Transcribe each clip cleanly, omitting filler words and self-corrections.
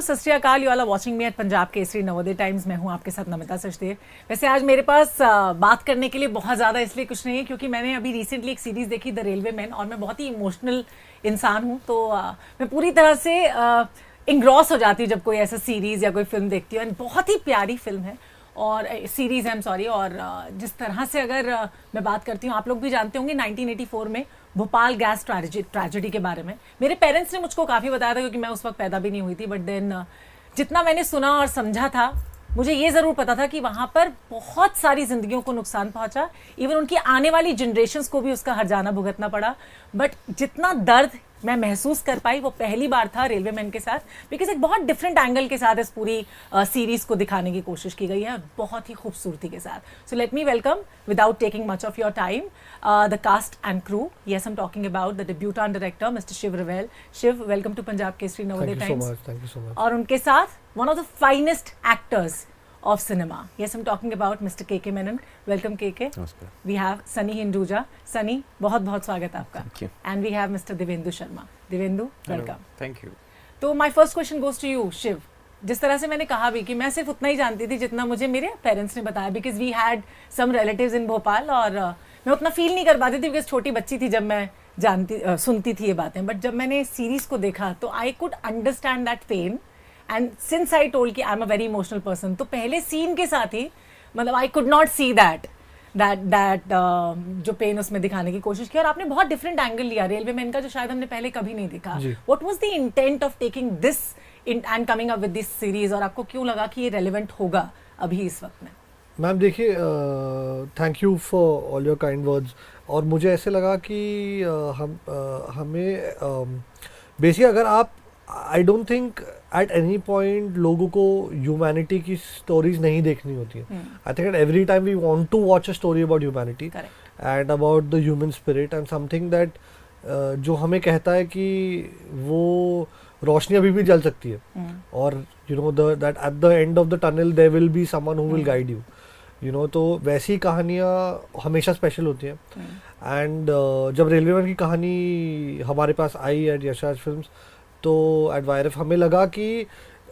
सत Shri Akal, you all are watching me at Punjab Kesari Navodaya Times. मैं हूं आपके साथ नमिता सचदेव। वैसे आज मेरे पास बात करने के लिए बहुत ज़्यादा इसलिए कुछ नहीं है क्योंकि मैंने अभी रिसेंटली एक सीरीज़ देखी द रेलवे मैन, और मैं बहुत ही इमोशनल इंसान हूं, तो मैं पूरी तरह से इंग्रॉस हो जाती हूँ जब कोई ऐसा सीरीज़ या कोई फिल्म देखती हूँ। एंड बहुत ही प्यारी फिल्म है और सीरीज़ है, सॉरी। और जिस तरह से अगर मैं बात करती हूँ, आप लोग भी जानते होंगे 1984 में भोपाल गैस ट्रेजेडी के बारे में मेरे पेरेंट्स ने मुझको काफ़ी बताया था, क्योंकि मैं उस वक्त पैदा भी नहीं हुई थी। बट देन जितना मैंने सुना और समझा था, मुझे ये ज़रूर पता था कि वहाँ पर बहुत सारी जिंदगियों को नुकसान पहुँचा, इवन उनकी आने वाली जनरेशंस को भी उसका हर्जाना भुगतना पड़ा। बट जितना दर्द मैं महसूस कर पाई वो पहली बार था रेलवे मैन के साथ, बिकॉज एक बहुत डिफरेंट एंगल के साथ इस पूरी सीरीज को दिखाने की कोशिश की गई है, बहुत ही खूबसूरती के साथ। So let me welcome, without taking much of your time, the cast and crew. Yes, I am talking about the debutante director mister Shiv Rawel. Shiv, welcome to Punjab Kesari Navodaya Times. Thank you so much. और उनके साथ one of the finest actors of cinema. Yes, I'm talking about Mr. KK Menon. Welcome KK. नमस्कार। We have Sunny Hinduja. Sunny, बहुत बहुत स्वागत आपका। Thank you. And we have Mr. Devendu Sharma. Devendu, welcome. Thank you. तो my first question goes to you, Shiv. जिस तरह से मैंने कहा भी कि मैं सिर्फ उतना ही जानती थी जितना मुझे मेरे पेरेंट्स ने बताया, because we had some relatives in Bhopal, और मैं उतना फील नहीं कर पाती थी बिकॉज छोटी बच्ची थी जब मैं सुनती थी ये बातें। बट जब मैंने सीरीज को देखा तो I could understand that pain. And since I told कि I am a very emotional person, तो पहले सीन के साथ ही मतलब I could not see that जो पेन उसमें दिखाने की कोशिश की। और आपने बहुत डिफरेंट एंगल लिया रेलवे मैन का, जो शायद हमने पहले कभी नहीं देखा। What was the intent of taking this and coming up with this series, और आपको क्यों लगा कि ये रेलेवेंट होगा अभी इस वक्त में? मैम देखिए, thank you for all your kind words. और मुझे ऐसे लगा कि हमें बेसिकली अगर आप, I don't think at any point लोगों को ह्यूमैनिटी की स्टोरीज नहीं देखनी होती है। I think at every time we want to watch a story about humanity and about the human spirit and something that जो हमें कहता है कि वो रोशनी अभी भी जल सकती है, और you know that at the end of the tunnel there will be someone who will guide you know. तो वैसी कहानियाँ हमेशा स्पेशल होती हैं। एंड जब रेलवे मैन की कहानी हमारे पास आई एट यशराज फिल्म्स, तो एट वायरएफ हमें लगा कि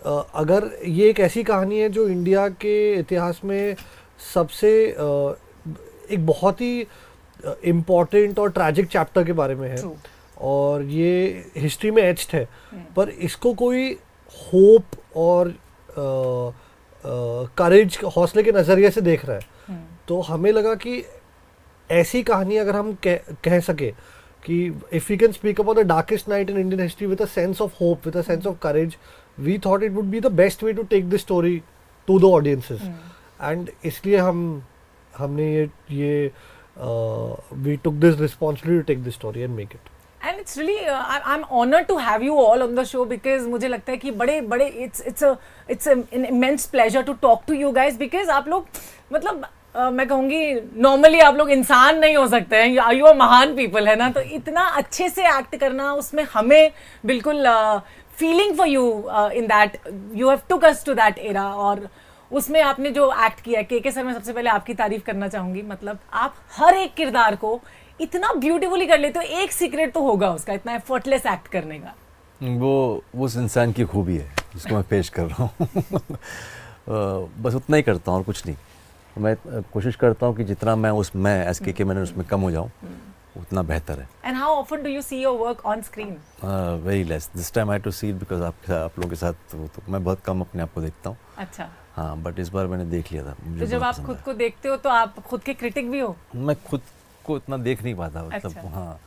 अगर ये एक ऐसी कहानी है जो इंडिया के इतिहास में सबसे एक बहुत ही इम्पॉर्टेंट और ट्रैजिक चैप्टर के बारे में है, और ये हिस्ट्री में एच्ड है, पर इसको कोई होप और करेज, हौसले के नज़रिए से देख रहा है, तो हमें लगा कि ऐसी कहानी अगर हम कह सके कि if we can speak about the darkest night in Indian history with a sense of hope, with a sense of courage, we thought it would be the best way to take this story to the audiences. And इसलिए हमने ये we took this responsibility to take this story and make it. And it's really I'm honored to have you all on the show, because मुझे लगता है कि बड़े it's an immense pleasure to talk to you guys, because आप लोग मतलब मैं कहूँगी नॉर्मली आप लोग इंसान नहीं हो सकते हैं, यू आर महान पीपल, है ना। तो इतना अच्छे से एक्ट करना, उसमें हमें बिल्कुल feeling for you in that you have took us to that era. और उसमें आपने जो एक्ट किया, के सर, मैं सबसे पहले आपकी तारीफ करना चाहूँगी। मतलब आप हर एक किरदार को इतना ब्यूटीफुली कर लेते हो। एक सीक्रेट तो होगा उसका, इतना एफर्टलेस एक्ट करने का। वो उस इंसान की खूबी है जिसको मैं पेश कर रहा हूँ। बस उतना ही करता हूँ और कुछ नहीं। मैं कोशिश करता हूँ कि जितना मैं एस के मैंने उसमें कम हो जाऊँ, उतना बेहतर है। And how often do you see your work on screen? Very less. This time I had to see it because आप लोगों के साथ तो मैं बहुत कम अपने आप को देखता हूँ। अच्छा। हाँ, बट इस बार मैंने देख लिया था। तो जब आप खुद को देखते हो तो आप खुद के क्रिटिक भी हो? मैं खुद को इतना देख नहीं पाता, मतलब। अच्छा। हाँ,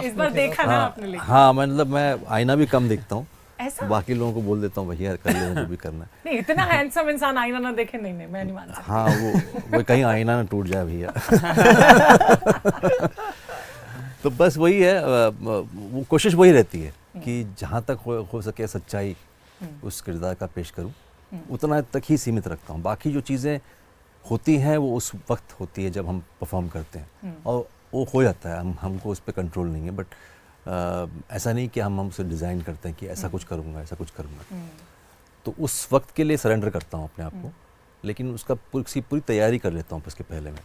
इस बार देखा ना आपने, लेकिन हाँ, मतलब मैं आईना भी कम देखता हूँ। ऐसा? बाकी लोगों को बोल देता हूँ भैया कर लो जो भी करना है। नहीं, इतना हैंडसम इंसान आईना ना देखे, नहीं मैं नहीं मान सकती। हाँ, वो कहीं आईना ना टूट जाए भैया। तो बस वही है, वो कोशिश वही रहती है कि जहाँ तक हो सके सच्चाई उस किरदार का पेश करूँ, उतना तक ही सीमित रखता हूँ। बाकी जो चीज़ें होती हैं वो उस वक्त होती है जब हम परफॉर्म करते हैं, और वो हो जाता है, हमको उस पर कंट्रोल नहीं है। बट ऐसा नहीं कि हम उसे डिज़ाइन करते हैं कि ऐसा कुछ करूँगा, ऐसा कुछ करूँगा। तो उस वक्त के लिए सरेंडर करता हूँ अपने आप को, लेकिन उसका पूरी तैयारी कर लेता हूँ उसके पहले में।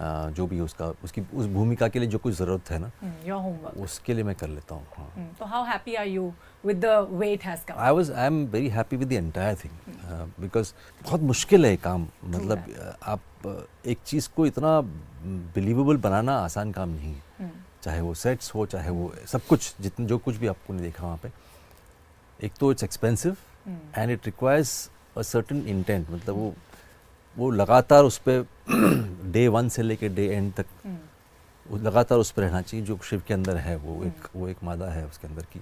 जो भी उसका उसकी उस भूमिका के लिए जो कुछ ज़रूरत है ना, योर होमवर्क, उसके लिए मैं कर लेता हूँ। हाँ, तो how happy are you with the way it has come? I am very happy with the entire thing, because बहुत मुश्किल है ये काम, मतलब आप एक चीज़ को इतना बिलीवेबल बनाना आसान काम नहीं है, चाहे वो सेट्स हो, चाहे वो सब कुछ, जितने जो कुछ भी आपको नहीं देखा वहाँ पे। एक तो it's expensive and it requires a certain intent, मतलब वो लगातार उस पर डे 1 से लेके डे एंड तक वो लगातार उस पर रहना चाहिए। जो शिव के अंदर है वो एक मादा है उसके अंदर की,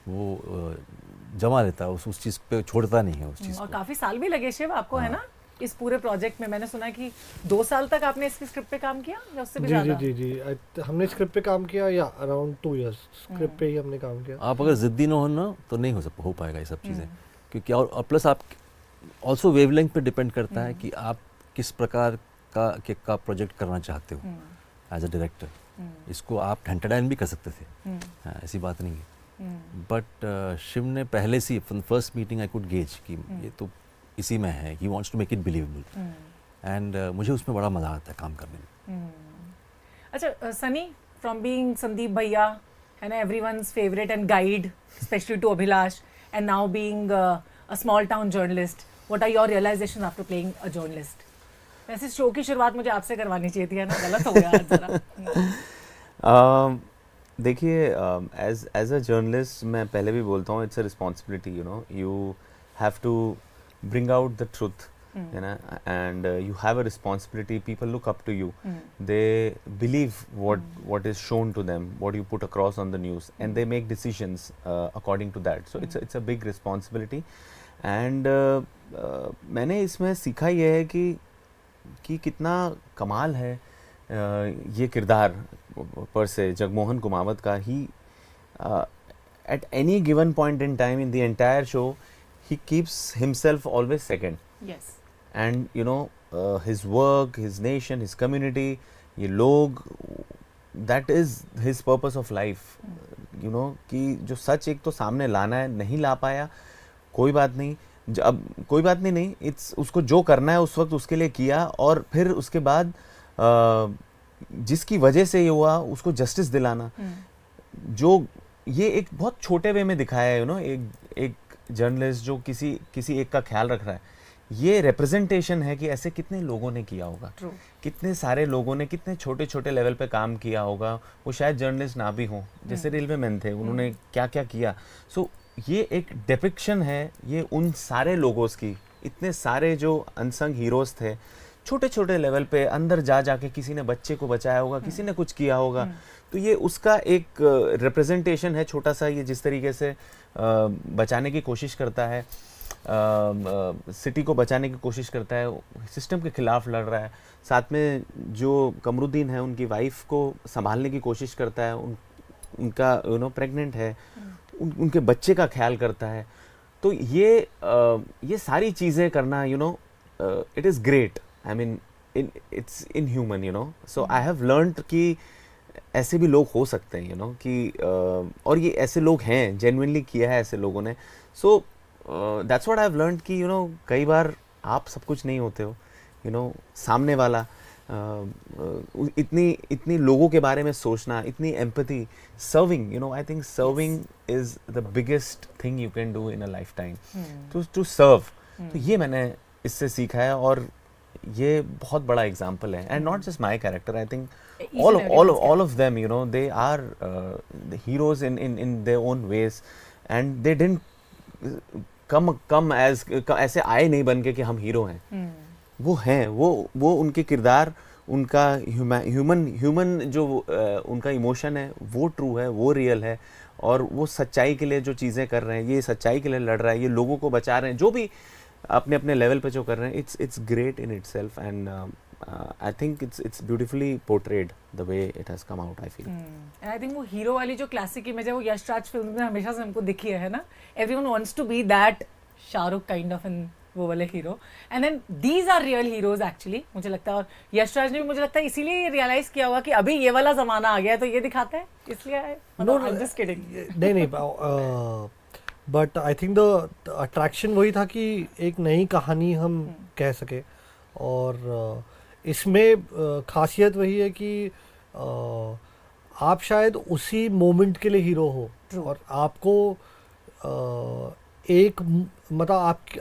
वो जमा लेता है उस चीज़ पे, छोड़ता नहीं है उस चीज़ और को। काफी साल भी लगे शिव आपको, है ना, इस पूरे प्रोजेक्ट में? मैंने सुना कि 2 साल तक आपने इसकी स्क्रिप्ट पे काम किया या उससे भी जी ज्यादा? जी जी जी हमने स्क्रिप्ट पे काम किया, या अराउंड 2 इयर्स स्क्रिप्ट पे ही हमने काम किया। आप अगर ज़िद्दी ना हो ना तो नहीं हो पाएगा ये सब चीज़ें, क्योंकि और प्लस आप ऑल्सो वेवलेंथ पे डिपेंड करता है कि आप किस प्रकार का प्रोजेक्ट करना चाहते हो एज अ डायरेक्टर। इसको आप ठंटाडाइन भी कर सकते थे, हाँ, ऐसी बात नहीं है, बट शिव ने पहले से first meeting I could gauge कि ये तो इसी में है, he wants to make it believable, and मुझे उसमें बड़ा मज़ा आता है काम करने में। अच्छा सनी, फ्रॉम बीइंग संदीप भैया, है ना, everyone's favourite and guide specially to Abhilash, and now being a small town journalist, what are your realisation after playing a journalist? वैसे शो की शुरुआत मुझे आपसे करवानी चाहिए थी, है ना, गलत हो गया आज जरा। देखिए, एज अ जर्नलिस्ट मैं पहले भी बोलता हूँ, it's a responsibility, you have to bring out the truth, you know, and you have a responsibility. People look up to you, they believe what is shown to them, what you put across on the news, and they make decisions according to that. So it's a big responsibility, and मैंने इसमें सीखा ये है कि कितना कमाल है ये किरदार पर से जगमोहन कुमावत का। ही at any given point in time in the entire show, he keeps himself always second. Yes. And his work, his nation, his community, ये लोग, that is his purpose of life. कि जो सच एक तो सामने लाना है, नहीं ला पाया, कोई बात नहीं, अब कोई बात नहीं, it's उसको जो करना है उस वक्त उसके लिए किया, और फिर उसके बाद जिसकी वजह से ये हुआ उसको जस्टिस दिलाना। जो ये एक बहुत छोटे वे में दिखाया है, एक जर्नलिस्ट जो किसी एक का ख्याल रख रहा है, ये रिप्रेजेंटेशन है कि ऐसे कितने लोगों ने किया होगा। True. कितने सारे लोगों ने कितने छोटे छोटे लेवल पे काम किया होगा, वो शायद जर्नलिस्ट ना भी हों, जैसे रेलवे मैन थे, उन्होंने क्या क्या किया। सो ये एक डिपिक्शन है ये उन सारे लोगों की, इतने सारे जो अनसंग हीरोज थे, छोटे छोटे लेवल पे अंदर जाके किसी ने बच्चे को बचाया होगा, किसी ने कुछ किया होगा। तो ये उसका एक रिप्रेजेंटेशन है छोटा सा, ये जिस तरीके से बचाने की कोशिश करता है, सिटी को बचाने की कोशिश करता है, सिस्टम के खिलाफ लड़ रहा है, साथ में जो कमरुद्दीन है उनकी वाइफ को संभालने की कोशिश करता है, उनका प्रेग्नेंट है, उनके बच्चे का ख्याल करता है। तो ये सारी चीज़ें करना, it is great, I mean it's in human, so I have learned कि ऐसे भी लोग हो सकते हैं, कि और ये ऐसे लोग हैं, जेन्युइनली किया है ऐसे लोगों ने। So that's what I have learned कि कई बार आप सब कुछ नहीं होते हो, सामने वाला इतनी लोगों के बारे में सोचना, इतनी empathy, serving, I think serving is the biggest thing you can do in a life time, to serve. तो ये मैंने इससे सीखा है, और ये बहुत बड़ा एग्जाम्पल है। And not just my character, I think all of them, they are the heroes in their own ways, and they didn't come as ऐसे आए नहीं बन के कि हम हीरो हैं। वो हैं, वो उनके किरदार, उनका ह्यूमन जो उनका इमोशन है, वो ट्रू है, वो रियल है, और वो सच्चाई के लिए जो चीज़ें कर रहे हैं, ये सच्चाई के लिए लड़ रहा है, ये लोगों को बचा रहे हैं, जो भी अपने अपने लेवल पे जो कर रहे हैं, it's great in itself, and I think it's beautifully portrayed the way it has come out, I feel. And I think वो हीरो वाली जो क्लासिक इमेज है वो यश राज फिल्म में हमेशा से हमको दिखी है ना, everyone wants to be that Shahrukh kind of an वो वाले hero, and then these are real heroes actually, मुझे लगता है। और यश राज ने भी मुझे लगता है इसीलिए ये रियलाइज किया होगा कि अभी ये वाला जमाना आ गया है, तो ये दिखाते हैं, इसलिए आए। I'm just kidding. नहीं, but I think the attraction वही था कि एक नई कहानी हम कह सके, और इसमें खासियत वही है कि आप शायद उसी मोमेंट के लिए हीरो हो True. और आपको मतलब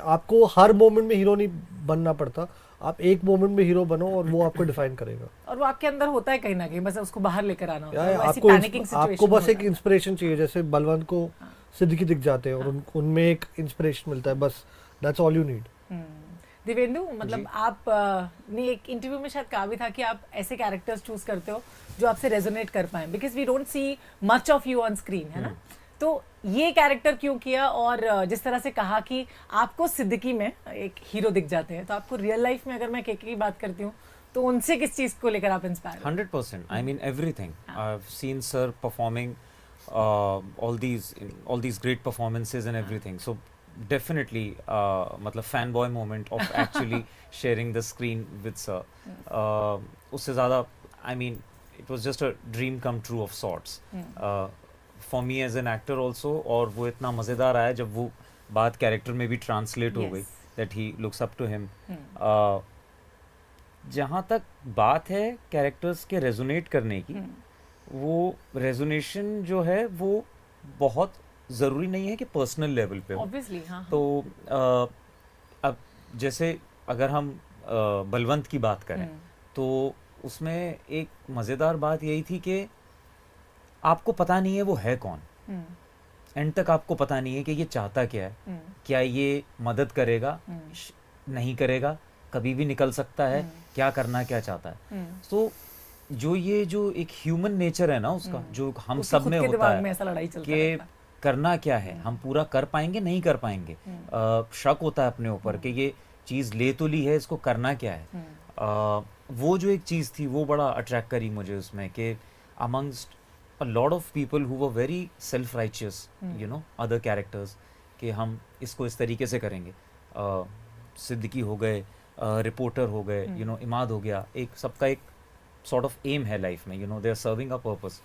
आपको हर मोमेंट में हीरो नहीं बनना पड़ता, आप एक मोमेंट में हीरो बनो और वो आपको डिफाइन करेगा। और वो आपके अंदर होता है कहीं ना कहीं, बस उसको बाहर लेकर आना होता है। आपको बस एक इंस्पिरेशन चाहिए, जैसे बलवंत को सिद्दीकी दिख जाते हैं और उनमें एक इंस्पिरेशन मिलता है, बस that's all you need. Divyendu, मतलब आप ने एक इंटरव्यू में शायद कहा भी था कि आप ऐसे कैरेक्टर्स चूज करते हो जो आपसे रेजोनेट कर पाए, because we don't see much of you on screen, है ना? तो ये कैरेक्टर क्यों किया? और जिस तरह से कहा कि आपको सिद्दीकी में एक हीरो दिख जाते हैं, तो आपको रियल लाइफ में अगर मैं केके की बात करती हूँ तो उनसे किस चीज को लेकर आप inspire? 100%. I mean everything. I've seen sir performing all these great performances and everything. So definitely, मतलब fanboy moment of actually sharing the screen with sir. उससे ज़्यादा, I mean, it was just a dream come true of sorts. For me as an actor also, और वो इतना मज़ेदार आया जब वो बात कैरेक्टर में भी ट्रांसलेट हो गई, that he looks up to him. जहाँ तक बात है कैरेक्टर्स के रेजोनेट करने की, वो रेजोनेशन जो है वो बहुत ज़रूरी नहीं है कि पर्सनल लेवल पे हो। Obviously, हाँ। तो अब जैसे अगर हम बलवंत की बात करें तो उसमें एक मज़ेदार बात यही थी कि आपको पता नहीं है वो है कौन, एंड तक आपको पता नहीं है कि ये चाहता क्या है, क्या ये मदद करेगा, नहीं करेगा, कभी भी निकल सकता है, क्या करना क्या चाहता है। तो जो एक ह्यूमन नेचर है ना उसका, जो हम सब में होता है कि करना क्या है, हम पूरा कर पाएंगे नहीं कर पाएंगे, शक होता है अपने ऊपर कि ये चीज़ ले तो ली है, इसको करना क्या है। वो जो एक चीज़ थी वो बड़ा अट्रैक्ट करी मुझे उसमें कि amongst a lot of people who were very self-righteous, you know, other characters, कि हम इसको इस तरीके से करेंगे। सिद्दीकी हो गए, रिपोर्टर हो गए, you know, इमाद हो गया, एक सबका एक sort of aim है लाइफ में, you know, they are serving a purpose।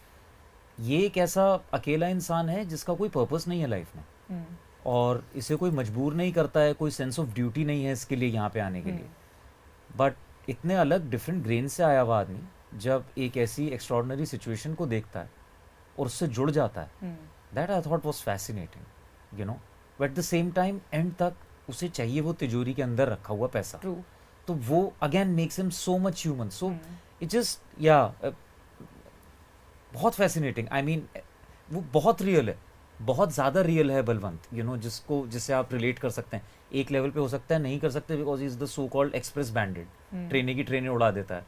ये एक ऐसा अकेला इंसान है जिसका कोई पर्पस नहीं है लाइफ में, और इसे कोई मजबूर नहीं करता है, कोई सेंस ऑफ ड्यूटी नहीं है इसके लिए यहाँ पे आने के लिए। बट इतने अलग डिफरेंट ग्रेन से आया हुआ आदमी जब एक ऐसी एक्स्ट्रॉर्डिनरी सिचुएशन को देखता है और उससे जुड़ जाता है, that I thought was fascinating, you know. But at the same time and तक उसे चाहिए वो तिजोरी के अंदर रखा हुआ पैसा, तो वो again makes him so much human. So it just बहुत फैसिनेटिंग। आई मीन वो बहुत रियल है, बहुत ज़्यादा रियल है बलवंत, यू नो, जिससे आप रिलेट कर सकते हैं। एक लेवल पे हो सकता है नहीं कर सकते because is the so called express banded, ट्रेने की ट्रेनें उड़ा देता है।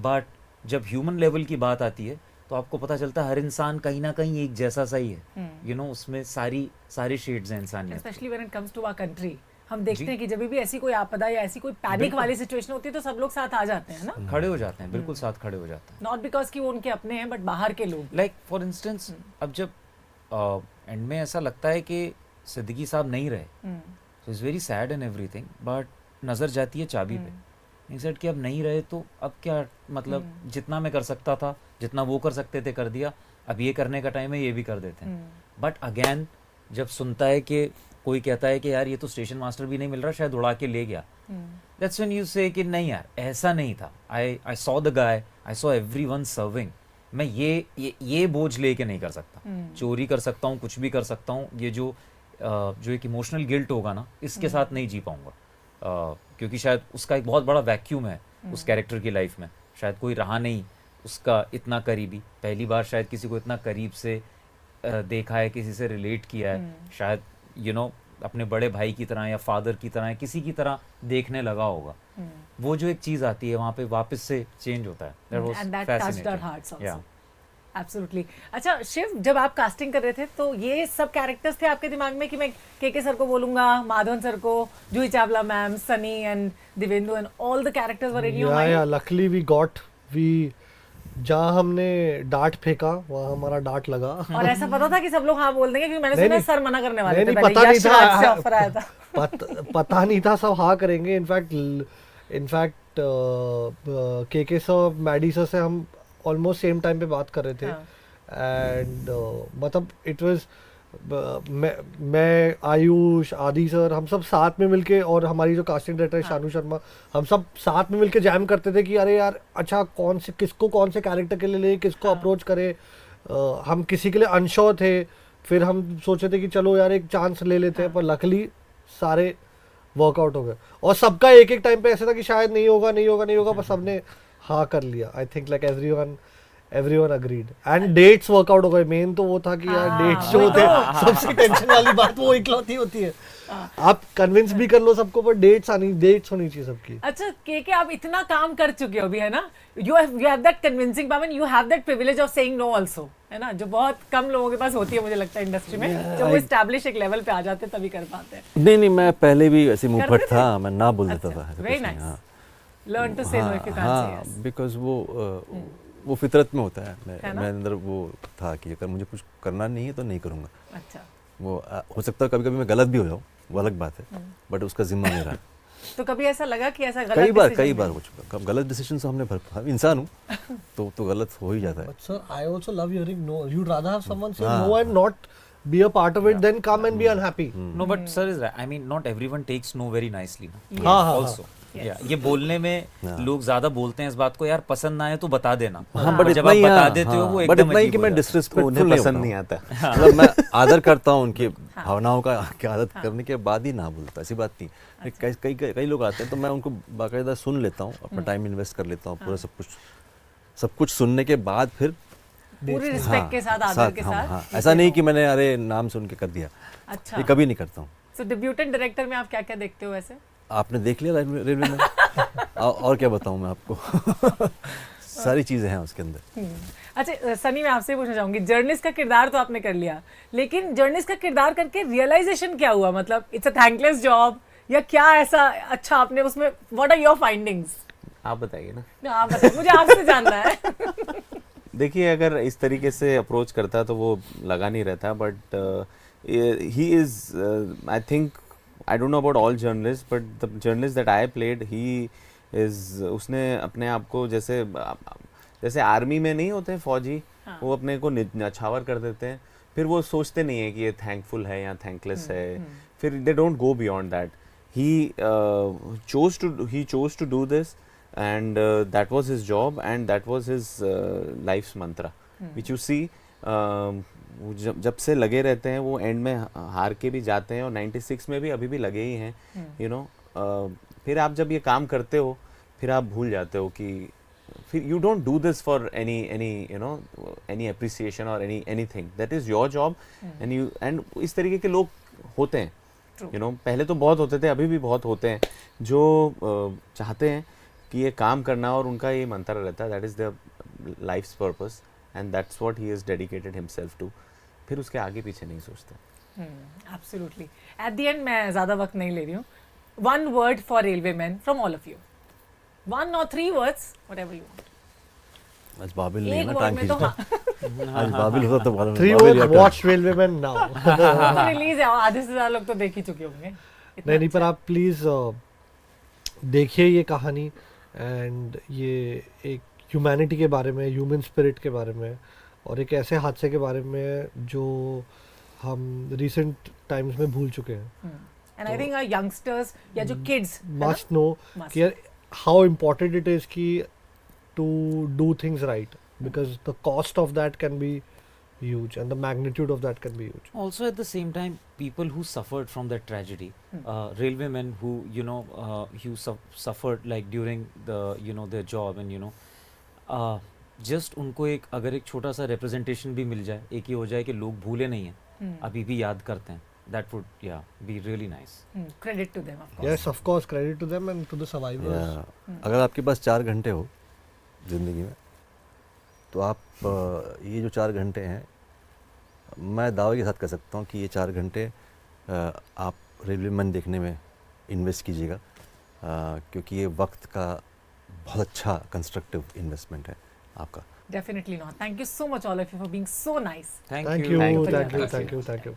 बट जब ह्यूमन लेवल की बात आती है तो आपको पता चलता है हर इंसान कहीं ना कहीं एक जैसा सही है, यू नो, उसमें सारी शेड्स हैं इंसानियत। Specially when it comes to our country, हम देखते हैं कि जब भी ऐसी कोई आपदा या ऐसी कोई पैनिक वाली सिचुएशन होती है तो सब लोग साथ आ जाते हैं ना, खड़े हो जाते हैं, बिल्कुल साथ खड़े हो जाते हैं। नॉट बिकॉज कि वो उनके अपने हैं, बट बाहर के लोग। लाइक फॉर इंस्टेंस, अब जब एंड में ऐसा लगता है कि सिद्दीकी साहब नहीं रहे, so it's very sad and everything, but नज़र जाती है चाबी पे, नहीं सेट कि अब नहीं रहे तो अब क्या, मतलब जितना मैं कर सकता था, जितना वो कर सकते थे कर दिया, अब ये करने का टाइम है, ये भी कर देते हैं। बट अगेन जब सुनता है कि कोई कहता है कि यार ये तो स्टेशन मास्टर भी नहीं मिल रहा, शायद उड़ा के ले गया, दैट्स व्हेन यू से कि नहीं यार ऐसा नहीं था, I saw the guy, I saw everyone serving, मैं ये बोझ लेके नहीं कर सकता, चोरी कर सकता हूँ, कुछ भी कर सकता हूँ, ये जो एक इमोशनल गिल्ट होगा ना, इसके साथ नहीं जी पाऊंगा, क्योंकि शायद उसका एक बहुत बड़ा वैक्यूम है उस कैरेक्टर की लाइफ में, शायद कोई रहा नहीं उसका इतना करीबी, पहली बार शायद किसी को इतना करीब से देखा है, किसी से रिलेट किया है, शायद यू नो अपने बड़े भाई की तरह या फादर की तरह या किसी की तरह देखने लगा होगा। वो जो एक चीज आती है वहाँ पे वापस से चेंज होता है, that was And that touched our fascinating. hearts also. Yeah. Absolutely. अच्छा शिव, जब आप कास्टिंग कर रहे थे तो ये सब कैरेक्टर्स थे आपके दिमाग में कि मैं केके सर को बोलूंगा, माधवन सर को, Juhi Chawla ma'am, Sunny and Divyendu and all the characters were in your mind? या लकीली वी जहाँ हमने डांट फेंका वहाँ हमारा डांट लगा। और ऐसा पता था कि सब लोग हाँ बोल देंगे, क्योंकि मैंने सुना सर मना करने वाले थे, नहीं, पता नहीं था, ऑफर आया था। पता नहीं था सब हाँ करेंगे। In fact KK sir, Maddy sir से हम ऑलमोस्ट सेम टाइम पे बात कर रहे थे, एंड मतलब इट वाज मैं आयुष आदि सर हम सब साथ में मिलके, और हमारी जो कास्टिंग डायरेक्टर है शानू शर्मा, हम सब साथ में मिलके जैम करते थे कि अरे यार अच्छा किसको कौन से कैरेक्टर के लिए ले, किसको अप्रोच करे। हम किसी के लिए अनश्योर थे, फिर हम सोचे थे कि चलो यार एक चांस ले लेते हैं, पर लकली सारे वर्कआउट हो गए और सबका एक एक टाइम पे ऐसा था कि शायद नहीं होगा पर सबने हाँ कर लिया। I think like everyone agreed and dates workout हो गए। मेन तो वो था कि यार डेट्स जो होते हैं सबसे टेंशन वाली बात वो इकलौती होती है। आप कन्विंस भी कर लो सबको, पर डेट्स होनी चाहिए सबकी। अच्छा के आप इतना काम कर चुके हो अभी, है ना, you have that convincing power, you have that privilege of saying no also, है ना, जो बहुत कम लोगों के पास होती है मुझे लगता है इंडस्ट्री में, जब वो एस्टैब्लिश एक लेवल पे आ जाते हैं तभी कर पाते हैं। नहीं मैं पहले भी ऐसे मुंहफट था, मैं ना बोल देता था। वेरी नाइस, लर्न टू से know if you can't say yes, because वो फितरत में होता है। मैं अंदर वो था कि अगर मुझे कुछ करना नहीं है तो नहीं करूँगा। अच्छा, वो हो सकता है कभी कभी मैं गलत भी हो जाऊँ, वो अलग बात है, बट उसका जिम्मा मेरा है। तो कभी ऐसा लगा कि ऐसा गलत कई बार हो चुका। गलत डिसीजन से हमने इंसान हूँ तो गलत हो ही जाता है। But sir, I also love hearing no. You'd rather have someone say no and not be a part of it than come and be unhappy. No, but sir is right. I mean, not everyone takes no very nicely. Yes. Also. Yeah, ये बोलने में लोग ज्यादा बोलते हैं इस बात को, यार पसंद ना आए तो बता देना। बट जब आप बता देते हो वो बट एकदम इतना ही कि अजीब मैं हो जाता है। डिसरिस्पेक्टफुल उन्हें पसंद नहीं आता। मतलब मैं आदर करता हूँ उनकी भावनाओं की आदत करने के बाद ही ना बोलता, ऐसी बात नहीं। कई लोग आते हैं तो मैं उनको बाकायदा सुन लेता हूँ, अपना टाइम इन्वेस्ट कर लेता हूँ, पूरा सब कुछ सुनने के बाद फिर पूरे रिस्पेक्ट के साथ, आदर के साथ। ऐसा नहीं कि मैंने अरे नाम सुन के कर दिया, अच्छा, ये कभी नहीं करता हूँ। सो डेब्यूटेंट डायरेक्टर में आप क्या क्या देखते हो वैसे? आपने देख लिया रेलवे में और क्या बताऊँ मैं आपको सारी चीजें हैं उसके अंदर। अच्छा सनी, मैं आपसे पूछना चाहूंगी, जर्नलिस्ट का किरदार तो आपने कर लिया, लेकिन जर्नलिस्ट का किरदार करके रियलाइजेशन क्या हुआ? मतलब इट्स अ थैंकलेस जॉब या क्या ऐसा अच्छा आपने उसमें, व्हाट आर योर फाइंडिंग्स? आप बताइए ना। आप बताइए, मुझे आपसे जानना है। देखिए, अगर इस तरीके से अप्रोच करता तो वो लगा नहीं रहता, but he is I think, I don't know about all journalist, but the journalist that I played, he is, उसने अपने आप को जैसे आर्मी में नहीं होते फौजी, वो अपने को न्यौछावर कर देते हैं, फिर वो सोचते नहीं है कि ये थैंकफुल है या थैंकलेस है, फिर they don't go beyond that. He chose to do this, and that was his job and that was his life's mantra, which you see जब से लगे रहते हैं, वो एंड में हार के भी जाते हैं, और 96 में भी अभी भी लगे ही हैं, यू नो। फिर आप जब ये काम करते हो, फिर आप भूल जाते हो कि फिर you don't do this for any you know any appreciation or anything, that is your job, and इस तरीके के लोग होते हैं, you know, पहले तो बहुत होते थे, अभी भी बहुत होते हैं, जो चाहते हैं कि ये काम करना, और उनका ये मंत्र रहता है, that is their life's purpose and that's what he has dedicated himself to, फिर उसके आगे पीछे नहीं सोचते। Absolutely. At the end, मैं ज़्यादा वक्त नहीं ले रही हूँ। One word for railway men from all of you. 1 or 3 words, whatever you want. आज बाबिल नहीं है एक ना, word टांग में तो हाँ। खींचना। आज बाबिल होता तो मालूम 3 बाबिल words, या watch Railwaymen now. तो रिलीज है, आधे से ज्यादा लोग तो देख ही चुके होंगे। इतना नहीं, पर अच्छा आप प्लीज देखिए ये कहानी, एंड ये एक ह्यूमैनिटी के बारे में, ह्यूमन स्पिरिट के बारे में, और एक ऐसे हादसे के बारे में जो हम रिसेंट टाइम्स में भूल चुके हैं। एंड आई थिंक यंगस्टर्स या जो किड्स मस्ट नो कि यार हाउ इम्पोर्टेंट इट इज कि to do things right, because the cost of that can be huge and the magnitude of that can be huge. Also at the same time, people who suffered from that tragedy, railwaymen who suffered like during the their job, and just उनको एक अगर एक छोटा सा representation भी मिल जाए, एक ही हो जाए कि लोग भूले नहीं हैं, अभी भी याद करते हैं, that would be really nice. Credit to them, of course. Yes, of course, credit to them and to the survivors. अगर आपके पास 4 घंटे हो जिंदगी में, तो आप ये जो 4 घंटे हैं, मैं दावे के साथ कह सकता हूँ कि ये 4 घंटे आप रेलवेमैन देखने में इन्वेस्ट कीजिएगा, क्योंकि ये वक्त का बहुत अच्छा कंस्ट्रक्टिव इन्वेस्टमेंट है आपका। Definitely not. Thank you so much all of you for being so nice. Thank Thank you. you, for thank your you, time. thank you.